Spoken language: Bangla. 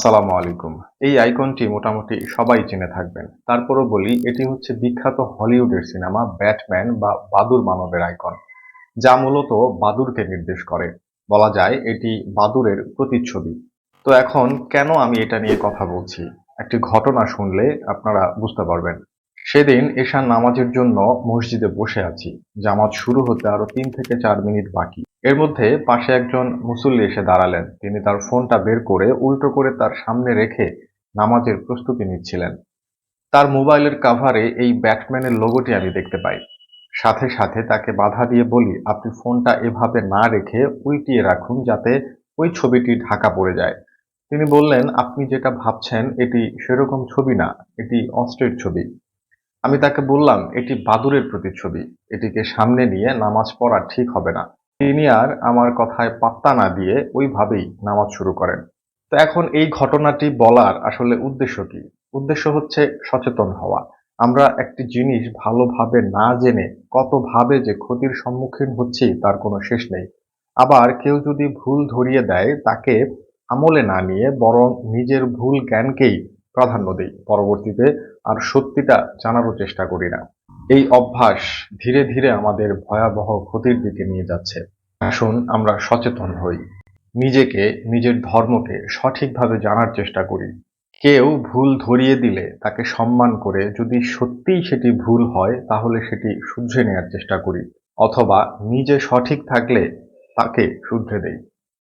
আসসালামু আলাইকুম। এই আইকনটি মোটামুটি সবাই চিনে থাকবেন। তারপরও বলি, এটি হচ্ছে বিখ্যাত হলিউডের সিনেমা ব্যাটম্যান বা বাদুড় মানবের আইকন, যা মূলত বাদুড়কে নির্দেশ করে। বলা যায় এটি বাদুড়ের প্রতিচ্ছবি। তো এখন কেন আমি এটা নিয়ে কথা বলছি? একটি ঘটনা শুনলে আপনারা বুঝতে পারবেন। সেদিন এশার নামাজের জন্য মসজিদে বসে আছি। জামাত শুরু হতে আরো ৩ থেকে ৪ মিনিট বাকি। এর মধ্যে পাশে একজন মুসল্লি এসে দাঁড়ালেন। তিনি তার ফোনটা বের করে উল্টো করে তার সামনে রেখে নামাজের প্রস্তুতি নিচ্ছিলেন। তার মোবাইলের কাভারে এই ব্যাটম্যানের লোগোটি আমি দেখতে পাই। সাথে সাথে তাকে বাধা দিয়ে বলি, আপনি ফোনটা এভাবে না রেখে উল্টিয়ে রাখুন যাতে ওই ছবিটি ঢাকা পড়ে যায়। তিনি বললেন, আপনি যেটা ভাবছেন এটি সেরকম ছবি না, এটি অস্ত্রের ছবি। আমি তাকে বললাম, এটি বাদুড়ের প্রতিচ্ছবি। এটিকে সামনে নিয়ে নামাজ পড়া ঠিক হবে না। তিনি আর আমার কথায় পাত্তা না দিয়ে ওইভাবেই নামাজ শুরু করেন। তো এখন এই ঘটনাটি বলার আসলে উদ্দেশ্য কি? উদ্দেশ্য হচ্ছে সচেতন হওয়া। আমরা একটি জিনিস ভালোভাবে না জেনে কতভাবে যে ক্ষতির সম্মুখীন হচ্ছি তার কোনো শেষ নেই। আবার কেউ যদি ভুল ধরিয়ে দেয় তাকে আমলে না নিয়ে বরং নিজের ভুল জ্ঞানকেই প্রাধান্য দেই। পরবর্তীতে আর সত্যিটা জানারও চেষ্টা করি না। এই অভ্যাস ধীরে ধীরে আমাদের ভয়াবহ ক্ষতির দিকে নিয়ে যাচ্ছে। আসুন আমরা সচেতন হই। নিজেকে, নিজের ধর্মকে সঠিকভাবে জানার চেষ্টা করি। কেউ ভুল ধরিয়ে দিলে তাকে সম্মান করে যদি সত্যিই সেটি ভুল হয় তাহলে সেটি শুধরে নেয়ার চেষ্টা করি। অথবা নিজে সঠিক থাকলে তাকে শুধরে দেই।